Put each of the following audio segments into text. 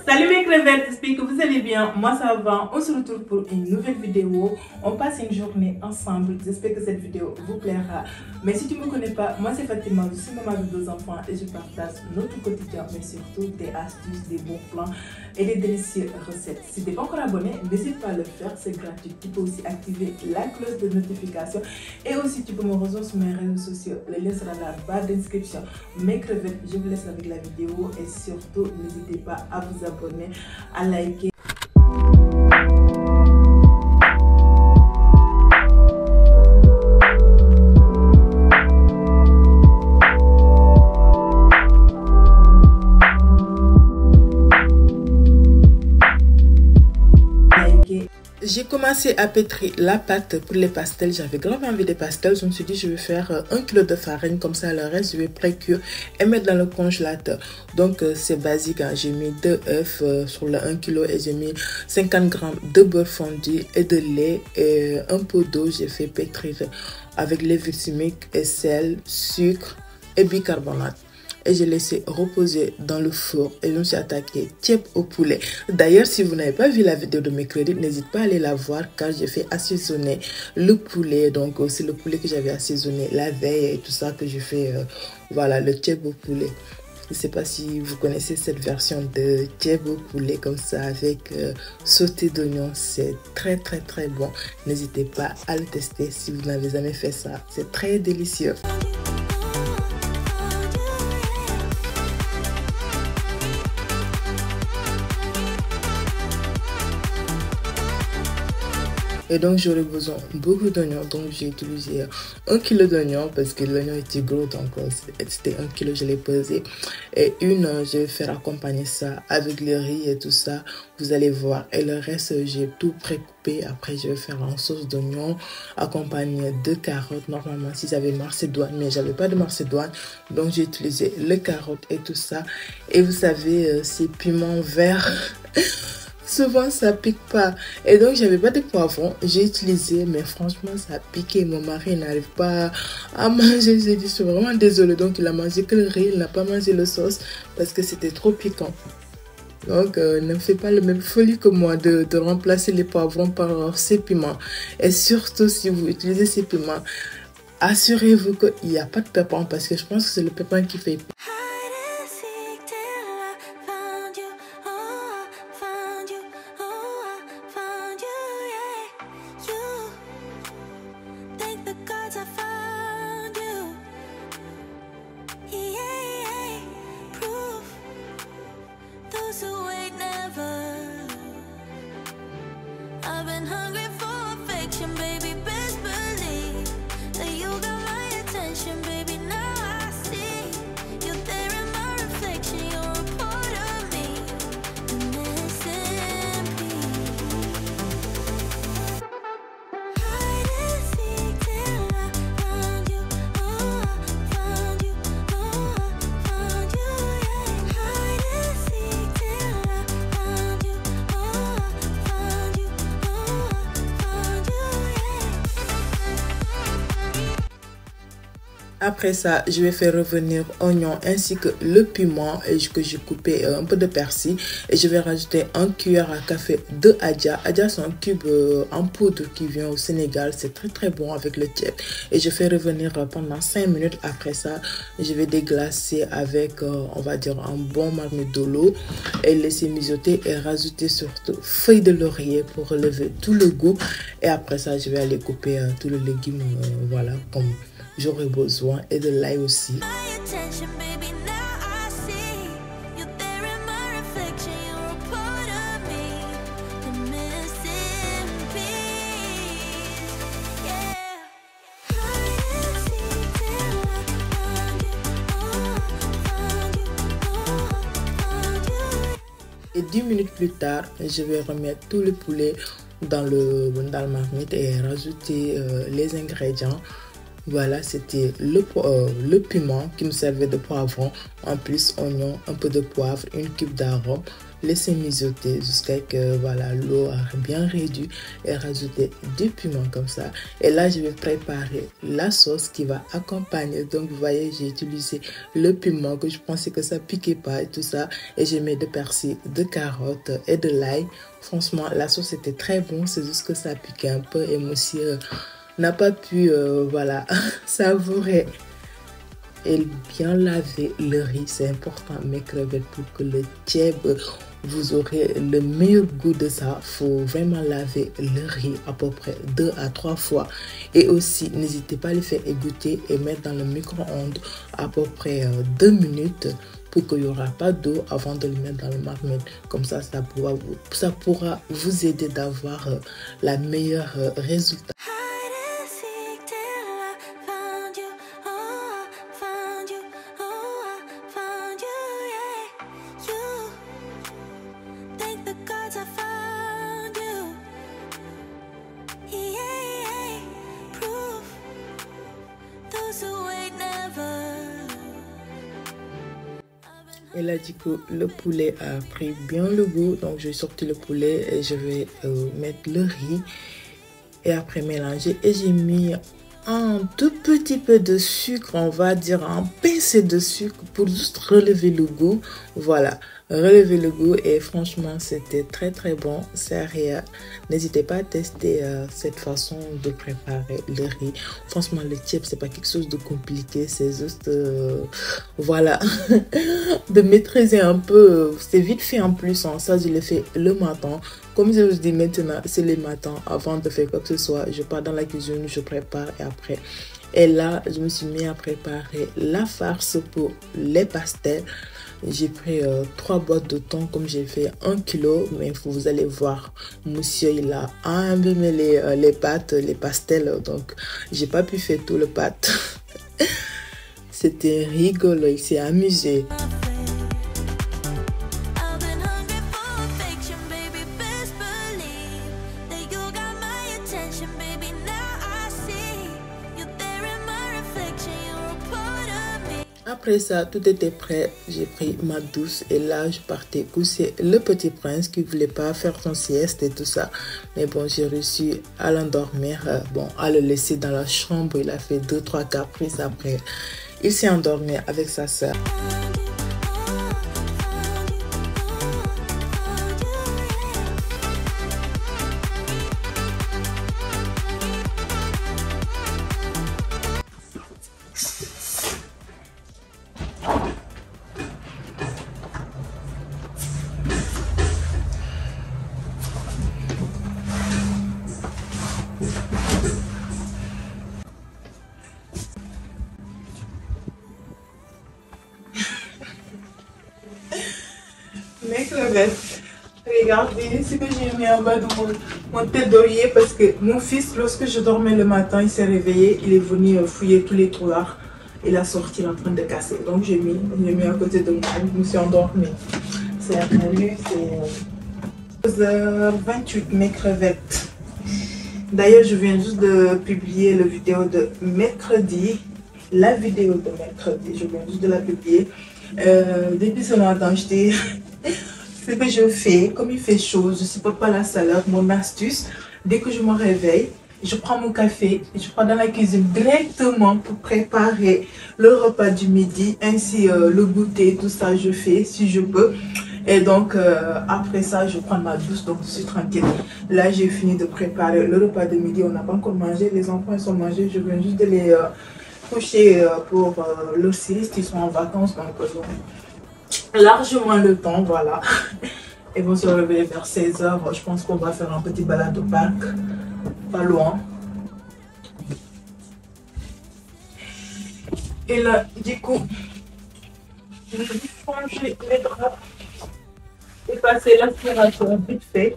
Salut mes crevettes, j'espère que vous allez bien. Moi ça va, on se retrouve pour une nouvelle vidéo. On passe une journée ensemble. J'espère que cette vidéo vous plaira. Mais si tu ne me connais pas, moi c'est Fatima, je suis maman de 2 enfants et je partage notre quotidien, mais surtout des astuces, des bons plans et des délicieuses recettes. Si tu n'es pas encore abonné, n'hésite pas à le faire, c'est gratuit. Tu peux aussi activer la cloche de notification et aussi tu peux me rejoindre sur mes réseaux sociaux. Le lien sera dans la barre d'inscription. Mes crevettes, je vous laisse avec la vidéo et surtout n'hésitez pas à vous abonner, à liker. J'ai commencé à pétrir la pâte pour les pastels. J'avais grave envie des pastels. Je me suis dit, je vais faire 1 kg de farine. Comme ça, le reste, je vais pré-cuire et mettre dans le congélateur. Donc, c'est basique. Hein. J'ai mis 2 œufs sur le 1 kg et j'ai mis 50 g de beurre fondu et de lait et un peu d'eau. J'ai fait pétrir avec levure chimique et sel, sucre et bicarbonate. Et j'ai laissé reposer dans le four et je me suis attaqué tiep au poulet. D'ailleurs, si vous n'avez pas vu la vidéo de mercredi, n'hésitez pas à aller la voir car j'ai fait assaisonner le poulet. Donc, c'est le poulet que j'avais assaisonné la veille et tout ça que j'ai fait, voilà, le tiep au poulet. Je ne sais pas si vous connaissez cette version de tiep au poulet comme ça avec sauté d'oignon. C'est très bon. N'hésitez pas à le tester si vous n'avez jamais fait ça. C'est très délicieux. Et donc j'aurais besoin beaucoup d'oignons, donc j'ai utilisé 1 kg d'oignons parce que l'oignon était gros, donc c'était 1 kg, je l'ai pesé. Et je vais faire accompagner ça avec le riz et tout ça, vous allez voir. Et le reste, j'ai tout précoupé. Après, je vais faire en sauce d'oignon accompagné de carottes. Normalement, si j'avais macédoine, mais j'avais pas de macédoine, donc j'ai utilisé les carottes et tout ça. Et vous savez, ces piments verts. Souvent ça pique pas et donc j'avais pas de poivron, j'ai utilisé mais franchement ça a piqué. Mon mari n'arrive pas à manger, j'ai dit je suis vraiment désolée, donc il a mangé que le riz, il n'a pas mangé le sauce parce que c'était trop piquant. Donc ne faites pas la même folie que moi de remplacer les poivrons par ces piments. Et surtout si vous utilisez ces piments, assurez-vous qu'il n'y a pas de pépin parce que je pense que c'est le pépin qui fait. Après ça, je vais faire revenir oignon ainsi que le piment que j'ai coupé un peu de persil. Et je vais rajouter 1 cuillère à café de Adja. Adja, c'est un cube en poudre qui vient au Sénégal. C'est très bon avec le tiep. Et je fais revenir pendant 5 minutes. Après ça, je vais déglacer avec, on va dire, un bon marmite de l'eau. Et laisser mijoter et rajouter surtout feuilles de laurier pour relever tout le goût. Et après ça, je vais aller couper tous les légumes, voilà, comme j'aurai besoin, et de l'ail aussi. Et 10 minutes plus tard, je vais remettre tout le poulet dans le marmite et rajouter les ingrédients. Voilà, c'était le piment qui me servait de poivron. En plus, oignon, un peu de poivre, une cube d'arôme. laisser mijoter jusqu'à que voilà, l'eau a bien réduit et rajouter du piment comme ça. Et là, je vais préparer la sauce qui va accompagner. Donc, vous voyez, j'ai utilisé le piment que je pensais que ça piquait pas et tout ça. Et j'ai mis de persil, de carottes et de l'ail. Franchement, la sauce était très bonne. C'est juste que ça piquait un peu et monsieur n'a pas pu, voilà, savourer. Et bien laver le riz, c'est important, mes crevettes, pour que le tchèb, vous aurez le meilleur goût de ça. Il faut vraiment laver le riz à peu près 2 à 3 fois. Et aussi, n'hésitez pas à le faire égoutter et mettre dans le micro-ondes à peu près 2 minutes pour qu'il n'y aura pas d'eau avant de le mettre dans le marmite. Comme ça, ça pourra vous aider d'avoir la meilleure résultat. Elle a dit que le poulet a pris bien le goût, donc j'ai sorti le poulet et je vais mettre le riz et après mélanger. Et j'ai mis un tout petit peu de sucre, on va dire un pincée de sucre pour juste relever le goût. Voilà, relever le goût et franchement c'était très très bon. Sérieux, n'hésitez pas à tester cette façon de préparer le riz. Franchement le tchèb c'est pas quelque chose de compliqué, c'est juste voilà de maîtriser un peu. C'est vite fait en plus, hein. Ça je le fais le matin. Comme je vous dis maintenant, c'est le matin. Avant de faire quoi que ce soit, je pars dans la cuisine, je prépare et après. Et là, je me suis mis à préparer la farce pour les pastels. J'ai pris 3 boîtes de thon, comme j'ai fait 1 kilo. Mais vous allez voir, monsieur, il a imbibé les pâtes, les pastels. Donc, j'ai pas pu faire tout le pâte. C'était rigolo, il s'est amusé. Après ça, tout était prêt. J'ai pris ma douce et là, je partais coucher le petit prince qui ne voulait pas faire son sieste et tout ça. Mais bon, j'ai réussi à l'endormir, à le laisser dans la chambre. Il a fait 2-3 caprices après. Il s'est endormi avec sa soeur. Mes crevettes, regardez ce que j'ai mis en bas de mon tête d'oreiller parce que mon fils, lorsque je dormais le matin, il s'est réveillé, il est venu fouiller tous les tiroirs. Il a sorti, il est en train de casser. Donc j'ai mis à côté de moi, je me suis endormie. C'est attendu, c'est 11h28, mes crevettes. D'ailleurs, je viens juste de publier la vidéo de mercredi. La vidéo de mercredi, je viens juste de la publier. Depuis ce matin, j'étais... Ce que je fais, comme il fait chaud, je ne supporte pas la salade, mon astuce, dès que je me réveille, je prends mon café, je prends dans la cuisine directement pour préparer le repas du midi, ainsi le goûter, tout ça je fais si je peux. Et donc après ça, je prends ma douce, donc je suis tranquille. Là, j'ai fini de préparer le repas de midi, on n'a pas encore mangé, les enfants ils sont mangés, je viens juste de les coucher pour le sieste, ils sont en vacances, donc largement le temps, voilà. Et vont se réveiller vers 16h. Je pense qu'on va faire un petit balade au parc, pas loin. Et là, du coup, je vais changer les draps et passer l'aspirateur vite fait.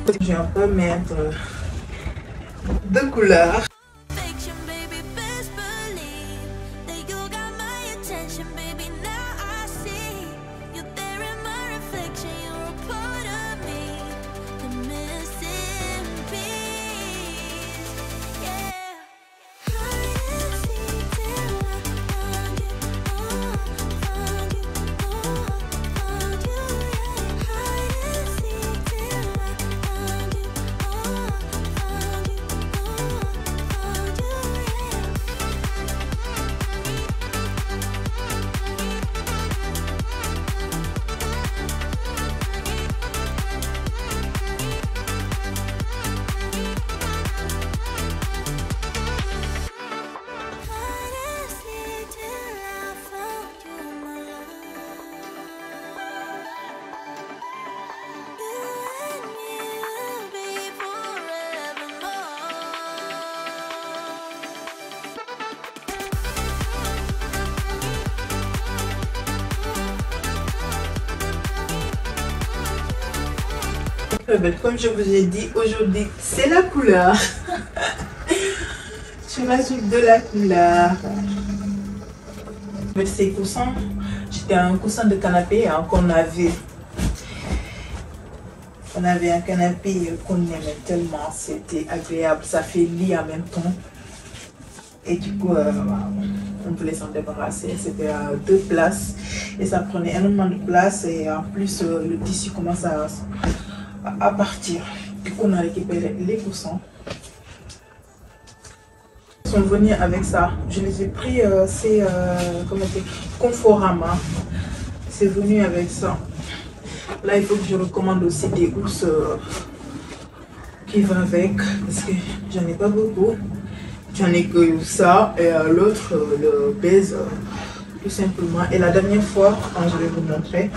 Je vais un peu mettre deux couleurs. Comme je vous ai dit, aujourd'hui c'est la couleur. Je rajoute de la couleur. Avec ces coussins, c'était un coussin de canapé hein, qu'on avait. On avait un canapé qu'on aimait tellement, c'était agréable, ça fait lit en même temps. Et du coup, on voulait s'en débarrasser. C'était à 2 places et ça prenait énormément de place et en plus le tissu commence à partir. Du coup, on a récupéré les coussins. Ils sont venus avec ça. Je les ai pris, c'est Conforama. C'est venu avec ça. Là, il faut que je recommande aussi des housses qui vont avec parce que j'en ai pas beaucoup. J'en ai que ça et l'autre le baise tout simplement. Et la dernière fois, quand je vais vous montrer.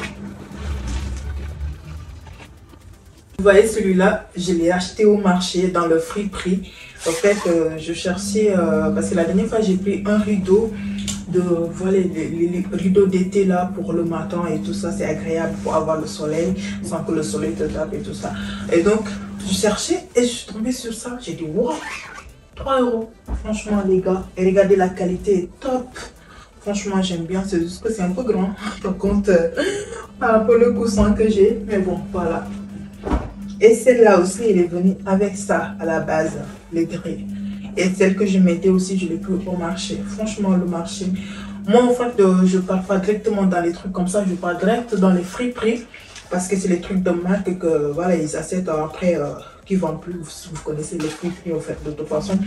Vous voyez celui-là, je l'ai acheté au marché dans le friperie. En fait, je cherchais, parce que la dernière fois j'ai pris un rideau, voilà, les rideaux d'été là pour le matin et tout ça, c'est agréable pour avoir le soleil, sans que le soleil te tape et tout ça. Et donc, je cherchais et je suis tombée sur ça, j'ai dit wow, 3 €. Franchement les gars, et regardez la qualité est top. Franchement j'aime bien, c'est juste que c'est un peu grand par contre par rapport au coussin que j'ai, mais bon voilà. Et celle-là aussi, elle est venue avec ça à la base, les gris. Et celle que je mettais aussi, je l'ai pris au marché. Franchement, le marché. Moi, en fait, je ne pars pas directement dans les trucs comme ça, je pars direct dans les friperies. Parce que c'est les trucs de marque que, voilà, ils achètent après, qui ne vendent plus. Vous connaissez les friperies, en fait, de toute façon.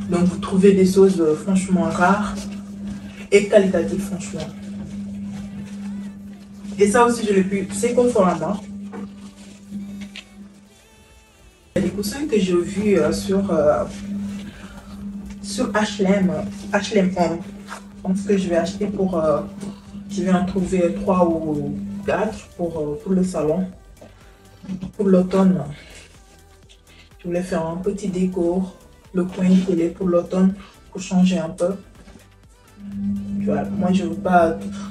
Donc, vous trouvez des choses franchement rares et qualitatives, franchement. Et ça aussi, je l'ai pris, c'est Conforama. Les coussins que j'ai vus sur H&M Home. Je pense que je vais acheter pour... je vais en trouver 3 ou 4 pour le salon. Pour l'automne. Je voulais faire un petit déco. Le coin télé pour l'automne. Pour changer un peu. Voilà. Moi, je ne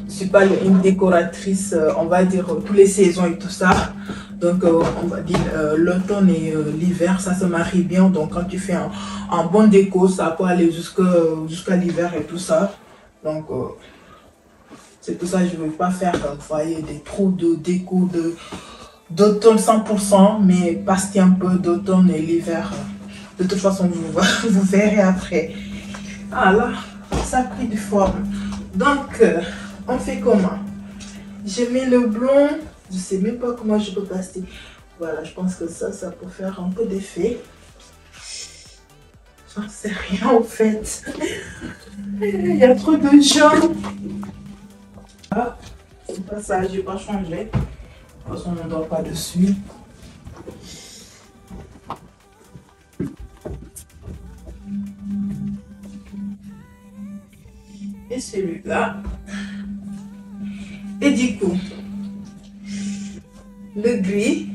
suis pas une décoratrice, on va dire, toutes les saisons et tout ça. Donc, on va dire l'automne et l'hiver, ça se marie bien. Donc, quand tu fais un bon déco, ça peut aller jusqu'à l'hiver et tout ça. Donc, c'est pour ça que je ne veux pas faire, vous voyez, des trous de déco d'automne 100%, mais passer un peu d'automne et l'hiver. De toute façon, vous verrez après. Ah là, ça a pris du forme. Donc, on fait comment? J'ai mis le blond. Je ne sais même pas comment je peux passer. Voilà, je pense que ça peut faire un peu d'effet. J'en sais rien en fait. Il y a trop de gens. Ah, c'est pas ça, je n'ai pas changé. De toute façon, on ne dort pas dessus. Et celui-là. Et du coup, le gris,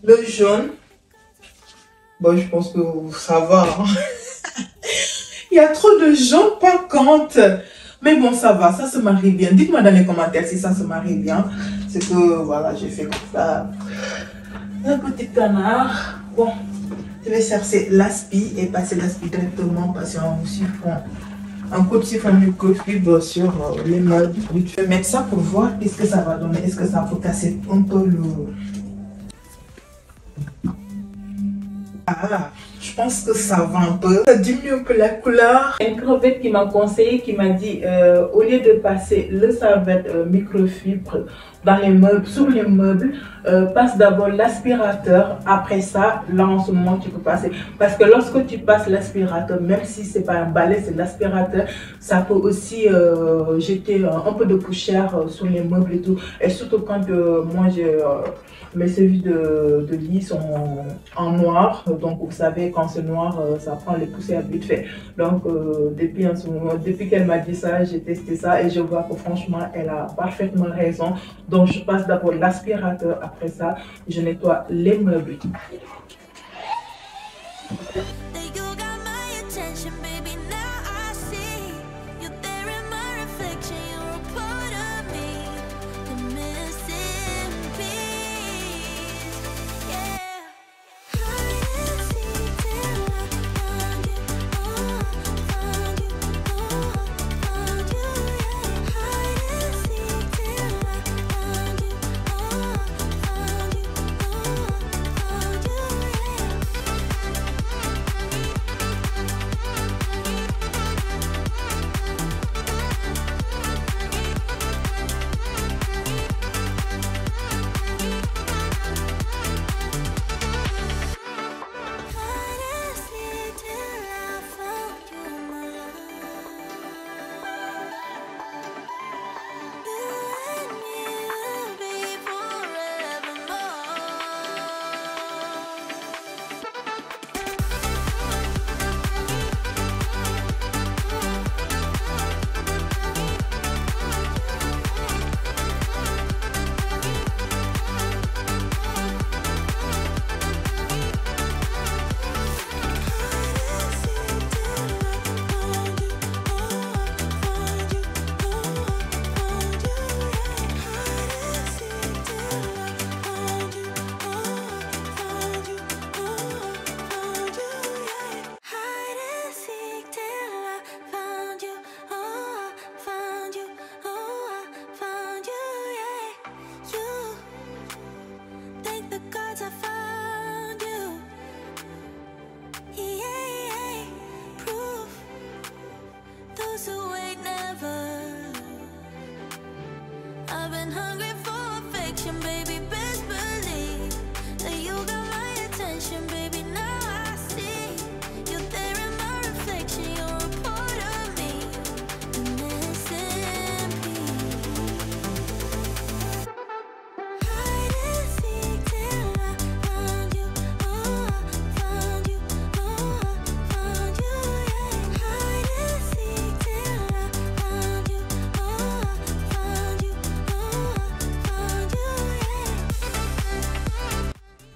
le jaune. Bon, je pense que ça va. Hein. Il y a trop de gens par contre. Mais bon, ça va, ça se marie bien. Dites-moi dans les commentaires si ça se marie bien. C'est que, voilà, j'ai fait comme ça. Un petit canard. Bon, je vais chercher l'aspi et passer l'aspi directement, passer un chiffon, un coup de chiffon microfibre sur les meubles. Je vais mettre ça pour voir qu'est-ce que ça va donner. Est-ce que ça peut casser un peu le... Ah, je pense que ça va un peu. Ça diminue un peu la couleur. Une crevette qui m'a conseillé, qui m'a dit, au lieu de passer le serviette microfibre dans les meubles, sur les meubles, passe d'abord l'aspirateur. Après ça, là en ce moment, tu peux passer. Parce que lorsque tu passes l'aspirateur, même si c'est pas un balai, c'est l'aspirateur, ça peut aussi jeter un peu de poussière sur les meubles et tout. Et surtout quand moi j'ai... mes serviettes de lit sont en noir, donc vous savez quand c'est noir ça prend les poussières vite fait. Donc depuis qu'elle m'a dit ça, j'ai testé ça et je vois que franchement elle a parfaitement raison. Donc je passe d'abord l'aspirateur, après ça je nettoie les meubles.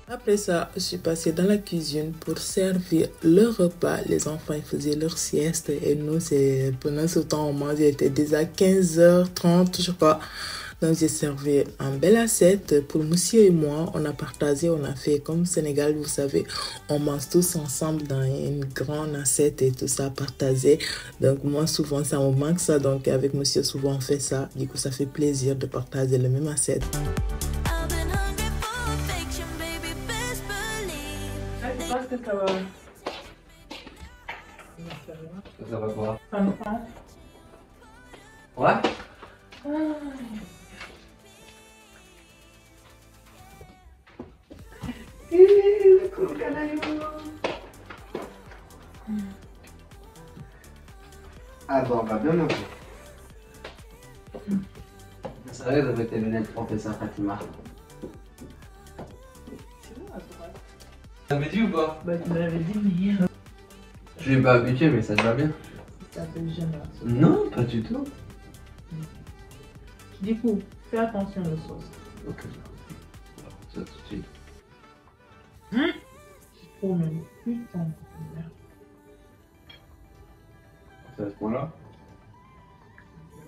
Après ça, je suis passée dans la cuisine pour servir le repas. Les enfants ils faisaient leur sieste et nous, pendant ce temps, on mangeait, il était déjà 15h30, je crois. Donc, j'ai servi un bel assiette pour monsieur et moi. On a partagé, on a fait comme Sénégal, vous savez, on mange tous ensemble dans une grande assiette et tout ça partagé. Donc, moi, souvent, ça me manque ça. Donc, avec monsieur, souvent, on fait ça. Du coup, ça fait plaisir de partager le même assiette. Je pense que ça va. Ça va quoi? Ça me prend. Ouais? Ah bon, on va bien manger. Sérieux avec tes lunettes, professeur Fatima? Tu l'avais dit ou pas? Bah, tu me l'avais dit, mais... Je l'ai pas habitué, mais ça te va bien. Ça fait jamais. Non, pas du tout. Du coup, fais attention aux sauces. Ok. Ça tout de suite. Oh, mais putain. C'est à ce point-là?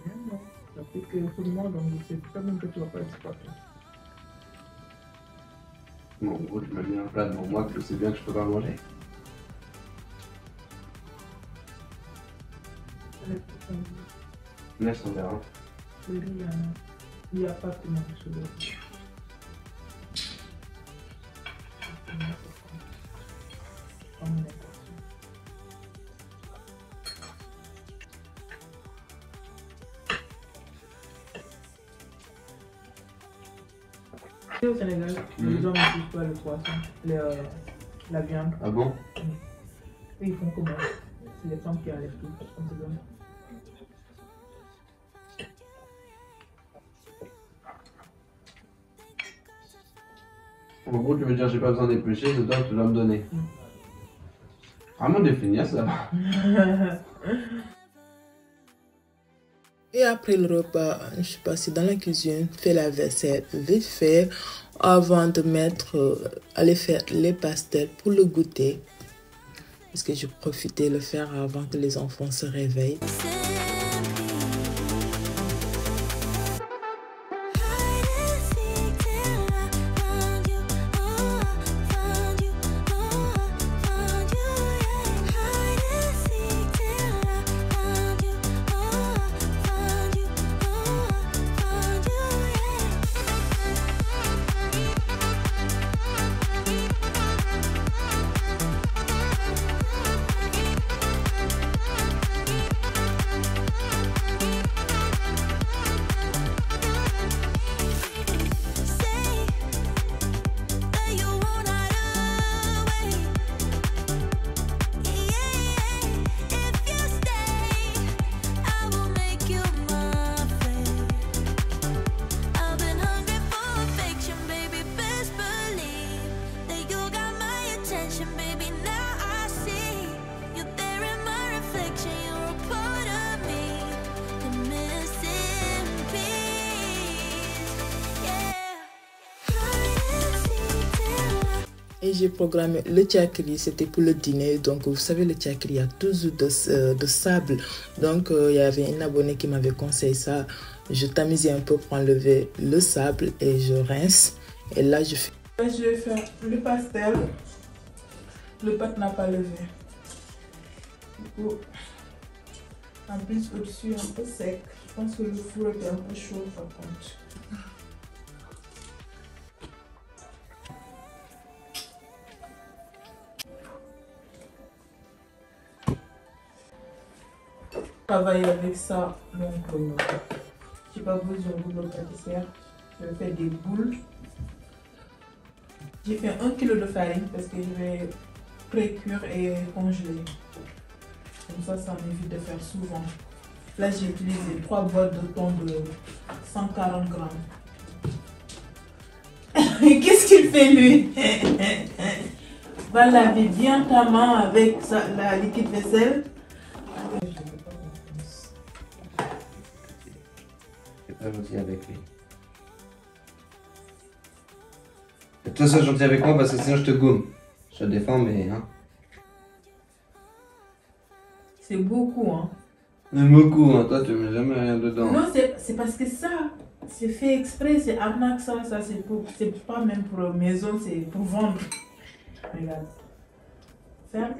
Non, ça fait que tout le monde, donc c'est pas même que tu vas pas exploiter. Bon, en gros, tu m'as mis un plat devant moi que je sais bien que je peux pas manger. Laisse, on verra. Oui, il n'y a pas que manger sur le riz. Au Sénégal, les hommes ne touchent pas le poisson, la viande. Ah bon? Et ils font comment? C'est les femmes qui enlèvent tout. Comme c'est comme En gros, tu veux dire j'ai pas besoin d'éplucher, c'est toi que tu dois me donner. Vraiment des feignasses là-bas. Et après le repas, je suis passée dans la cuisine, fait la vaisselle vite fait avant de aller faire les pastels pour le goûter. Parce que je profitais de le faire avant que les enfants se réveillent. Et j'ai programmé le tchakri, c'était pour le dîner. Donc, vous savez, le tchakri, il y a toujours de sable. Donc, il y avait une abonnée qui m'avait conseillé ça. Je tamisais un peu pour enlever le sable et je rince. Et là, je fais. Je vais faire le pastel. Le pâte n'a pas levé. Du coup, en plus, au-dessus, un peu sec. Je pense que le four était un peu chaud, par contre. Travailler avec ça, donc j'ai pas besoin de boule pâtissière. Je vais faire des boules. J'ai fait 1 kg de farine parce que je vais pré-cuire et congeler. Comme ça m'évite de faire souvent. Là, j'ai utilisé 3 boîtes de thon de 140 grammes. Qu'est-ce qu'il fait lui? Va laver bien ta main avec la liquide vaisselle. Gentil avec lui. Et toi, sois gentil avec moi parce que sinon je te gomme. Je te défends, mais hein. C'est beaucoup, hein. Mais beaucoup, hein. Toi, tu mets jamais rien dedans. Non, c'est parce que ça, c'est fait exprès, c'est arnaque ça c'est pas même pour maison, c'est pour vendre. Regarde. Ferme.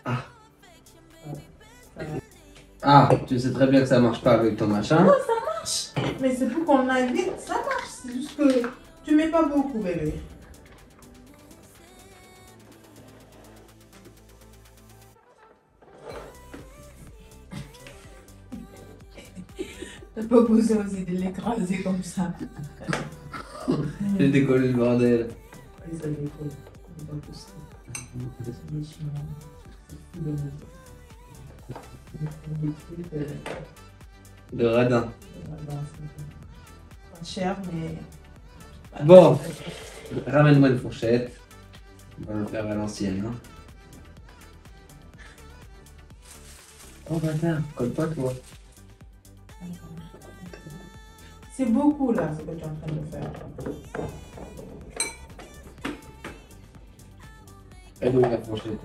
Ah. Ah, tu sais très bien que ça marche pas avec ton machin. Non, ça marche. Mais c'est pour qu'on aille vite, ça marche. C'est juste que tu mets pas beaucoup, bébé. T'as pas besoin aussi de l'écraser comme ça. J'ai décollé le bordel. Ça décolle. C'est pas possible. De radin. Pas cher, mais. Bon, ramène-moi une fourchette. On va le faire à l'ancienne. Hein. Oh bâtard, colle pas toi. C'est beaucoup là ce que tu es en train de faire. Elle ouvre la fourchette.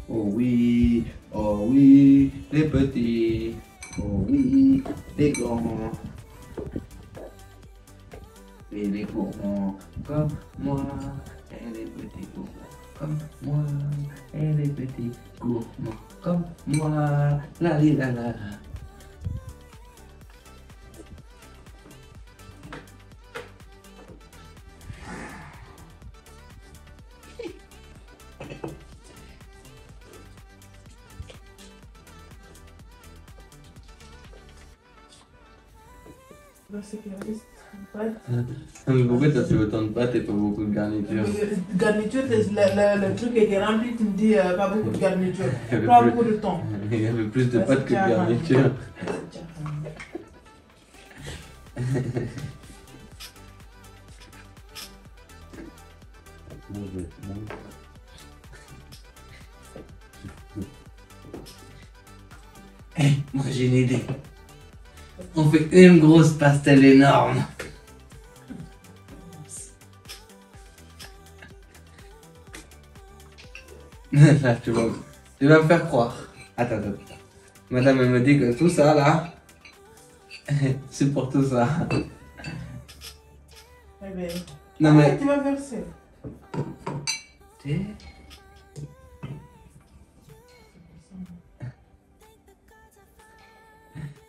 oh oui, les petits, oh oui, les grands. Et les gourmands comme moi, et les petits gourmands comme moi, et les petits gourmands comme moi, la li la la. Mais pourquoi t'as fait autant de pâtes et pas beaucoup de garniture? Garniture, le truc était rempli, tu me dis pas beaucoup de garniture, pas beaucoup de temps. Il y avait plus de pâtes que de garniture. Hey, moi j'ai une idée. On fait une grosse pastel énorme. Là, tu vas me faire croire. Attends. Madame, elle me dit que tout ça là, c'est pour tout ça. Eh bien, Non mais. tu vas verser.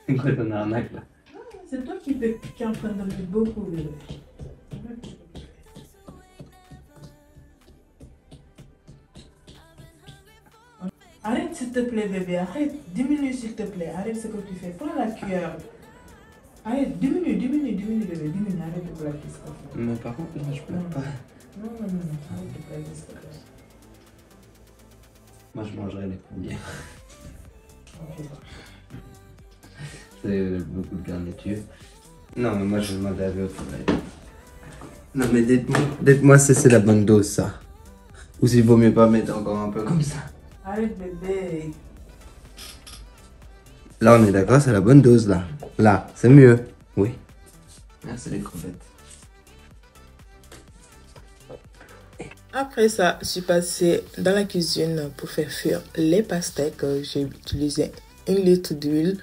C'est quoi ton arnaque là? C'est toi qui es en train de me beaucoup. Arrête s'il te plaît bébé, arrête, diminue s'il te plaît, arrête ce que tu fais, prends la cuillère. Arrête, diminue bébé, diminue, arrête de plaquer ce que tu fais. Mais par contre, moi je peux pas. Non, arrête de plaquer ce que tu fais. Moi je mangerai les premiers. Ok. C'est beaucoup de garniture. Non mais moi je vais demander à au travail. Non mais dites-moi si c'est la bonne dose ça. Ou s'il vaut mieux pas mettre encore un peu comme ça. Arrête bébé. Là on est d'accord, c'est la bonne dose là. Là, c'est mieux. Oui. Merci les crevettes. Après ça, je suis passée dans la cuisine pour faire cuire les pastèques. J'ai utilisé 1 litre d'huile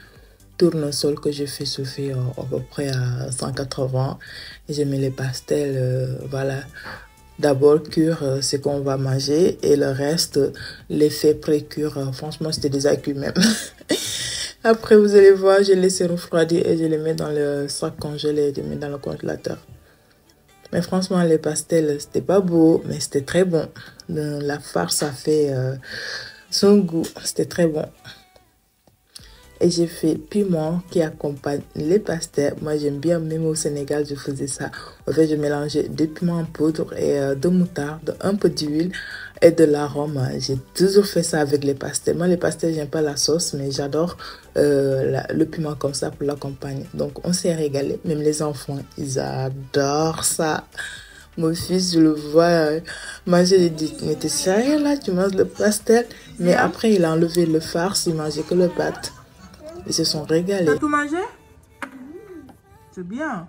tournesol que j'ai fait chauffer à peu près à 180. Et j'ai mis les pastels, voilà. D'abord cuire ce qu'on va manger et le reste, les faits pré-cuire. Franchement, c'était déjà cuit même. Après, vous allez voir, j'ai laissé refroidir et je les mets dans le sac congelé et je les mets dans le congélateur. Mais franchement, les pastels, c'était pas beau, mais c'était très bon. La farce a fait son goût, c'était très bon. Et j'ai fait piment qui accompagne les pastels. Moi, j'aime bien, même au Sénégal, je faisais ça. En fait, je mélangeais des piments en poudre et de moutarde, un peu d'huile et de l'arôme. J'ai toujours fait ça avec les pastels. Moi, les pastels, j'aime pas la sauce, mais j'adore le piment comme ça pour l'accompagner. Donc, on s'est régalé. Même les enfants, ils adorent ça. Mon fils, je le vois manger, il dit, mais t'es sérieux là, tu manges le pastel? Mais après, il a enlevé le farce, il mangeait que le pâte. Ils se sont régalés. T'as tout mangé? C'est bien.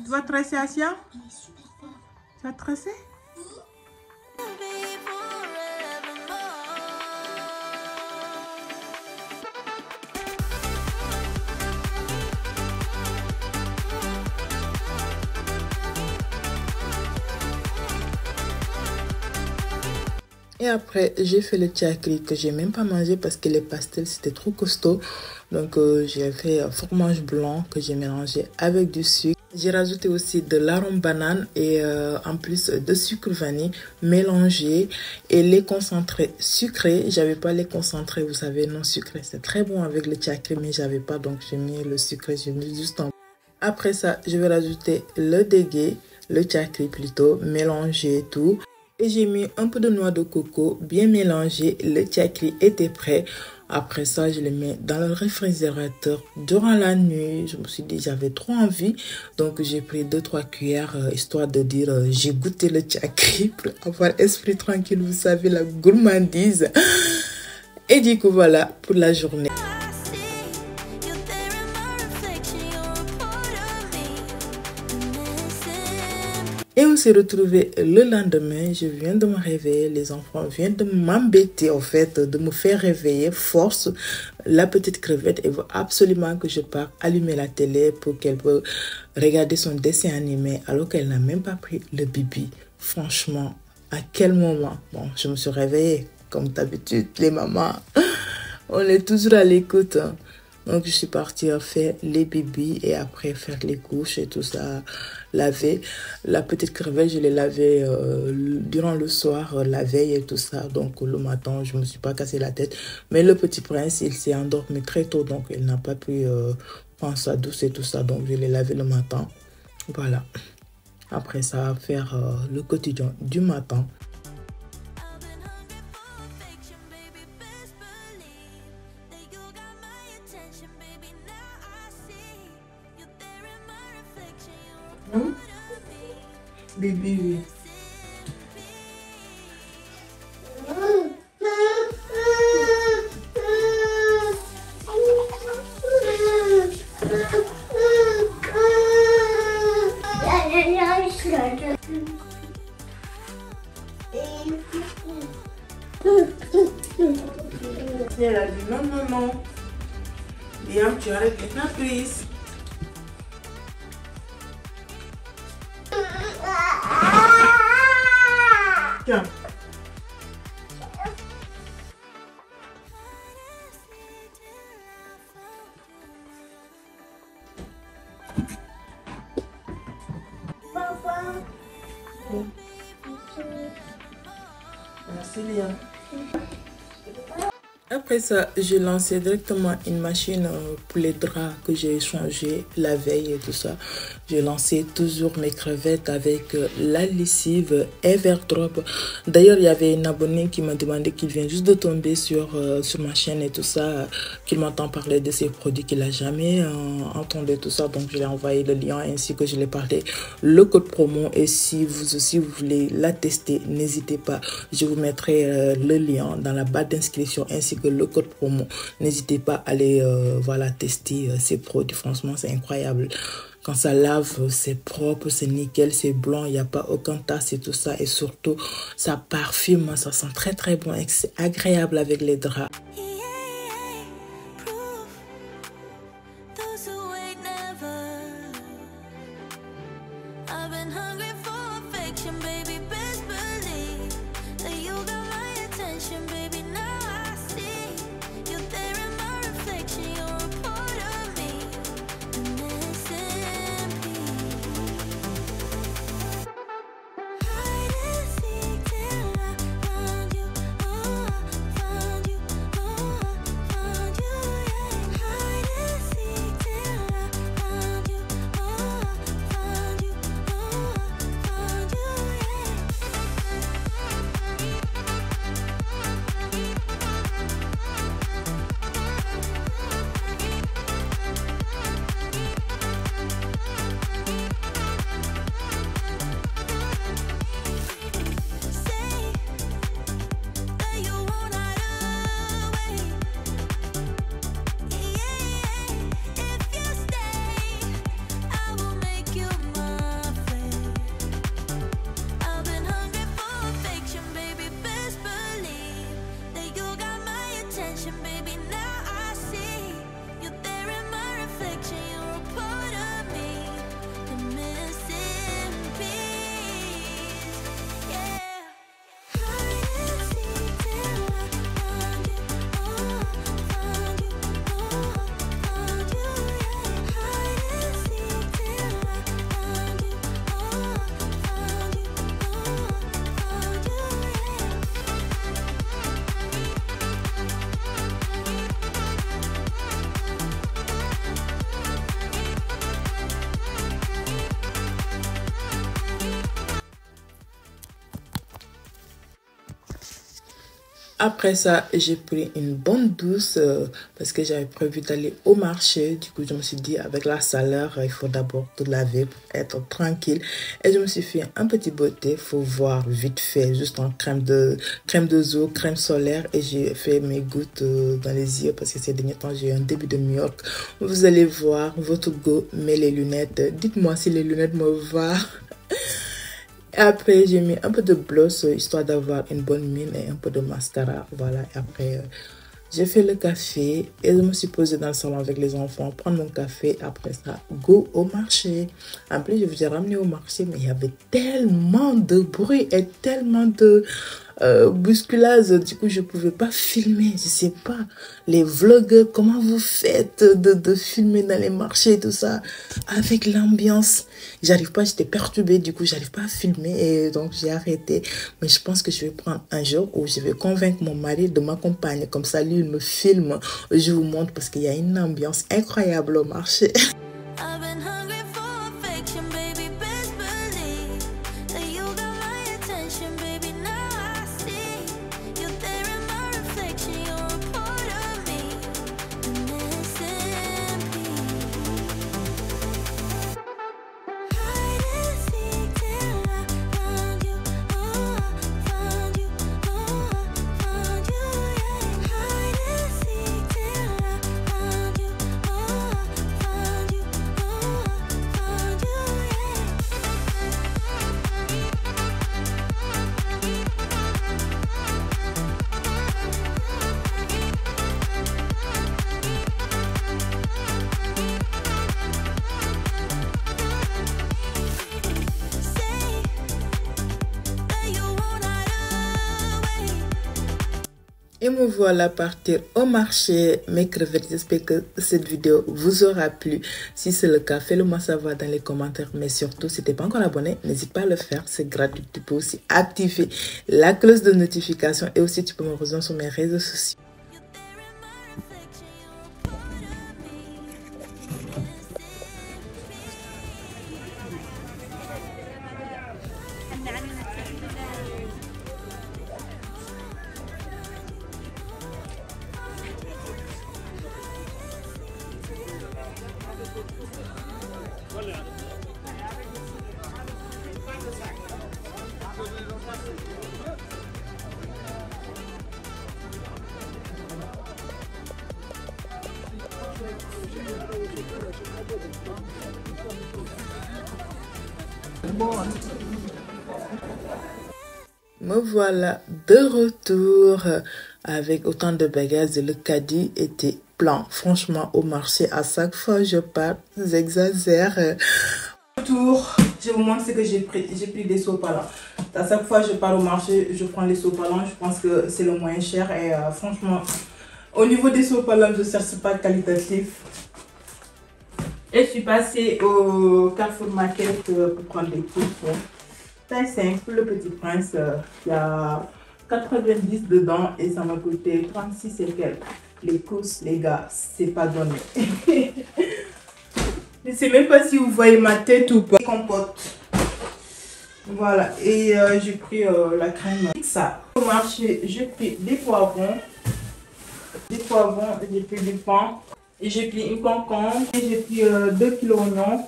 Tu vas tresser Asia? Tu vas tresser? Et après, j'ai fait le tchakri que j'ai même pas mangé parce que les pastels, c'était trop costaud. Donc, j'ai fait un fromage blanc que j'ai mélangé avec du sucre. J'ai rajouté aussi de l'arôme banane et en plus de sucre vanille mélangé. Et les concentrés sucrés, j'avais pas les concentrés, vous savez, non sucrés. C'est très bon avec le tchakri, mais j'avais pas, donc j'ai mis le sucré, j'ai mis juste en... Après ça, je vais rajouter le dégué, le tchakri plutôt, mélanger tout. Et j'ai mis un peu de noix de coco, bien mélangé. Le tchakri était prêt. Après ça, je le mets dans le réfrigérateur durant la nuit. Je me suis dit, j'avais trop envie. Donc, j'ai pris 2-3 cuillères, histoire de dire, j'ai goûté le tchakri pour avoir esprit tranquille. Vous savez, la gourmandise. Et du coup, voilà pour la journée. Et on s'est retrouvés le lendemain. Je viens de me réveiller. Les enfants viennent de m'embêter, en fait, de me faire réveiller. Force, la petite crevette, elle veut absolument que je parte allumer la télé pour qu'elle puisse regarder son dessin animé alors qu'elle n'a même pas pris le bibi. Franchement, à quel moment? Bon, je me suis réveillée. Comme d'habitude, les mamans, on est toujours à l'écoute. Donc, je suis partie faire les bébés et après faire les couches et tout ça, laver. La petite crevette, je l'ai lavée durant le soir, la veille et tout ça. Donc, le matin, je ne me suis pas cassé la tête. Mais le petit prince, il s'est endormi très tôt, donc il n'a pas pu prendre sa douce et tout ça. Donc, je l'ai lavé le matin. Voilà. Après ça, faire le quotidien du matin. Bébé, oui. Elle a dit non, non, non. Bien, tu arrêtes les caprices. Tiens. Papa. Merci Léa. Après ça, j'ai lancé directement une machine pour les draps que j'ai échangé la veille et tout ça. J'ai lancé toujours mes crevettes avec la lessive Everdrop. D'ailleurs, il y avait une abonnée qui m'a demandé qu'il vient juste de tomber sur ma chaîne et tout ça, qu'il m'entend parler de ces produits qu'il n'a jamais entendu tout ça. Donc, je lui ai envoyé le lien ainsi que je l'ai parlé le code promo. Et si vous aussi vous voulez la tester, n'hésitez pas. Je vous mettrai le lien dans la barre d'inscription ainsi que le code promo. N'hésitez pas à aller voilà, tester ces produits. Franchement, c'est incroyable. Quand ça lave, c'est propre, c'est nickel, c'est blanc, il n'y a pas aucun tasse et tout ça. Et surtout, ça parfume, ça sent très très bon et c'est agréable avec les draps. Après ça, j'ai pris une bonne douce parce que j'avais prévu d'aller au marché. Du coup, je me suis dit, avec la chaleur, il faut d'abord tout laver pour être tranquille. Et je me suis fait un petit beauté, il faut voir vite fait, juste en crème de zoo, crème solaire. Et j'ai fait mes gouttes dans les yeux parce que ces derniers temps, j'ai eu un début de myope. Vous allez voir, votre go met les lunettes. Dites-moi si les lunettes me vont. Et après, j'ai mis un peu de blush histoire d'avoir une bonne mine et un peu de mascara. Voilà, et après, j'ai fait le café et je me suis posée dans le salon avec les enfants, prendre mon café. Après ça, go au marché. En plus, je vous ai ramené au marché, mais il y avait tellement de bruit et tellement de bousculade. Du coup, je ne pouvais pas filmer. Je sais pas, les vlogueurs, comment vous faites de filmer dans les marchés et tout ça avec l'ambiance. J'arrive pas, j'étais perturbée. Du coup, j'arrive pas à filmer et donc j'ai arrêté. Mais je pense que je vais prendre un jour où je vais convaincre mon mari de m'accompagner. Comme ça, lui, il me filme. Je vous montre parce qu'il y a une ambiance incroyable au marché. Et me voilà partir au marché, mes crevettes. J'espère que cette vidéo vous aura plu. Si c'est le cas, faites-le-moi savoir dans les commentaires. Mais surtout, si tu n'es pas encore abonné, n'hésite pas à le faire. C'est gratuit. Tu peux aussi activer la cloche de notification. Et aussi, tu peux me rejoindre sur mes réseaux sociaux. Me voilà de retour avec autant de bagages et le caddie était plein. Franchement, au marché, à chaque fois je pars, j'exagère. Retour, je vous montre ce que j'ai pris. J'ai pris des sopalins. À chaque fois je pars au marché, je prends les sopalins. Je pense que c'est le moins cher et franchement, au niveau des sopalins, je ne cherche pas qualitatif. Et je suis passée au Carrefour Market pour prendre des coupes. Taille 5 pour le Petit Prince. Il y a 90 dedans et ça m'a coûté 36 et quelques. Les courses, les gars, c'est pas donné. Je sais même pas si vous voyez ma tête ou pas. Compote. Voilà. Et j'ai pris la crème. Ça. Au marché, j'ai pris des poivrons. J'ai pris du pain. Et j'ai pris une concombre. Et j'ai pris 2 kilos d'oignons.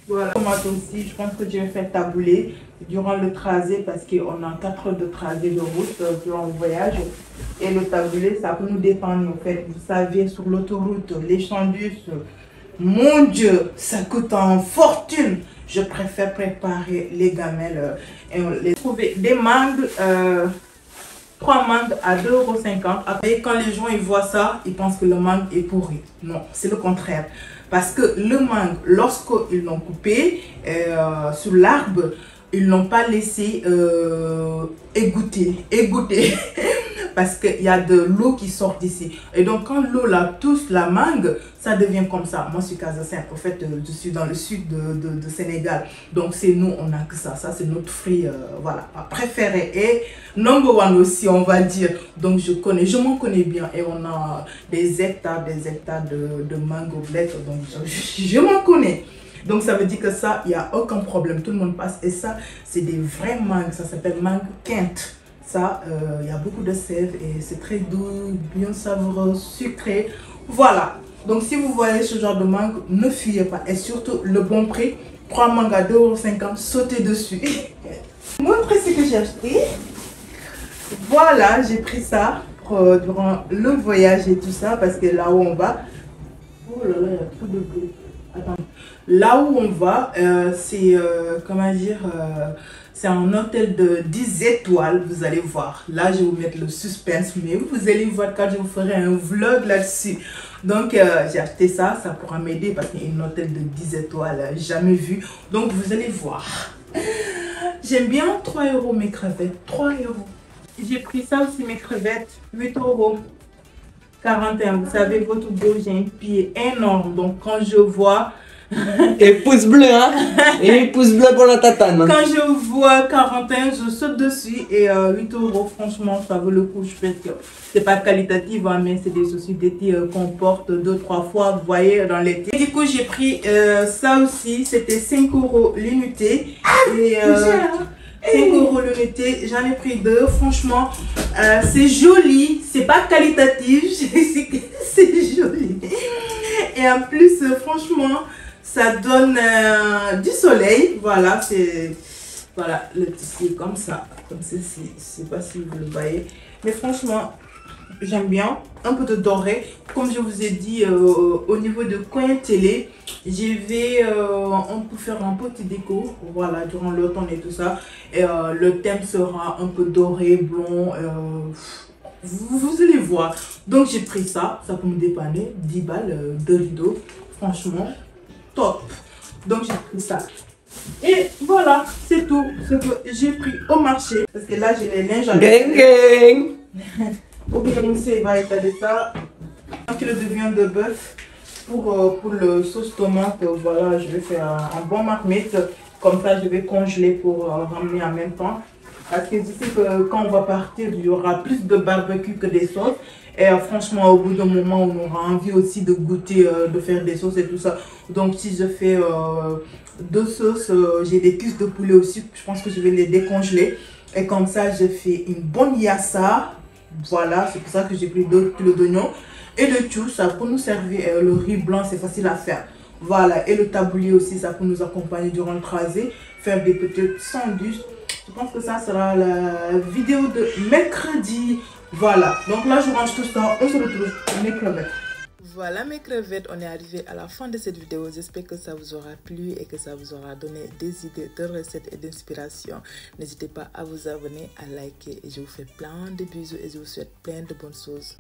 Voilà. Tomate aussi, je pense que je vais faire tabouler durant le trajet parce qu'on a 4 heures de trajet de route durant le voyage. Et le taboulé, ça peut nous dépendre. En fait, vous savez, sur l'autoroute, les chandus, mon Dieu, ça coûte en fortune. Je préfère préparer les gamelles et on les trouver des mangues. 3 mangues à 2,50 €. Après, quand les gens ils voient ça, ils pensent que le mangue est pourri. Non, c'est le contraire. Parce que le mangue, lorsqu'ils l'ont coupé sur l'arbre, ils n'ont pas laissé égoutter. Parce qu'il y a de l'eau qui sort d'ici. Et donc, quand l'eau la touche la mangue, ça devient comme ça. Moi, je suis Casa-Saint. En fait, je suis dans le sud de Sénégal. Donc, c'est nous, on n'a que ça. Ça, c'est notre fruit, voilà, préféré. Et number one aussi, on va dire. Donc, je m'en connais bien. Et on a des hectares de mango blettes. Donc, je m'en connais. Donc, ça veut dire que ça, il n'y a aucun problème. Tout le monde passe. Et ça, c'est des vrais mangues. Ça s'appelle mangue quinte. Ça, il y a beaucoup de sève et c'est très doux, bien savoureux, sucré. Voilà. Donc, si vous voyez ce genre de mangue, ne fuyez pas. Et surtout, le bon prix, 3 mangues à 2,50 €, sautez dessus. Montrez ce que j'ai acheté. Voilà, j'ai pris ça durant le voyage et tout ça parce que là où on va... Oh là là, il y a trop de bruit. Attends. Là où on va, c'est, comment dire, C'est un hôtel de 10 étoiles, vous allez voir. Là, je vais vous mettre le suspense, mais vous allez voir quand je vous ferai un vlog là-dessus. Donc, j'ai acheté ça, ça pourra m'aider parce qu'il y a un hôtel de 10 étoiles, jamais vu. Donc, vous allez voir. J'aime bien 3 € mes crevettes, 3 €. J'ai pris ça aussi, mes crevettes, 8 € 41. Vous savez, votre dos, j'ai un pied énorme. Donc, quand je vois... Et pouce bleu, hein? Et pouce bleu pour la tatane. Quand je vois 41, je saute dessus. Et 8 €, franchement, ça vaut le coup. Je pense que c'est pas qualitatif, hein, mais c'est des chaussures d'été qu'on porte 2-3 fois, vous voyez, dans l'été. Du coup, j'ai pris ça aussi. C'était 5 € l'unité. Et 5 € l'unité. J'en ai pris 2. Franchement, c'est joli. C'est pas qualitatif. C'est joli. Et en plus, franchement... Ça donne du soleil, voilà, c'est voilà le tissu comme ça, comme ceci, je sais pas si vous le voyez, mais franchement, j'aime bien, un peu de doré, comme je vous ai dit, au niveau de coin télé, on peut faire un petit déco, voilà, durant l'automne et tout ça, et le thème sera un peu doré, blond, vous allez voir, donc j'ai pris ça peut me dépanner, 10 balles de rideau, franchement, top. Donc j'ai pris ça. Et voilà, c'est tout ce que j'ai pris au marché. Parce que là, j'ai les linges à Gang. Ou bien il va étaler ça. 1 kg de viande de bœuf pour le sauce tomate. Voilà, je vais faire un bon marmite. Comme ça, je vais congeler pour ramener en même temps. Parce que d'ici que quand on va partir, il y aura plus de barbecue que des sauces. Et franchement, au bout d'un moment, on aura envie aussi de goûter, de faire des sauces et tout ça. Donc, si je fais 2 sauces, j'ai des cuisses de poulet aussi. Je pense que je vais les décongeler. Et comme ça, je fais une bonne yassa. Voilà, c'est pour ça que j'ai pris 2 kilos d'oignons. Et le tout, ça pour nous servir le riz blanc, c'est facile à faire. Voilà, et le tablier aussi, ça peut nous accompagner durant le trajet. Faire des petites sandwiches. Je pense que ça sera la vidéo de mercredi. Voilà, donc là je range tout ça, on se retrouve pour mes crevettes. Voilà mes crevettes, on est arrivé à la fin de cette vidéo. J'espère que ça vous aura plu et que ça vous aura donné des idées de recettes et d'inspiration. N'hésitez pas à vous abonner, à liker et je vous fais plein de bisous et je vous souhaite plein de bonnes choses.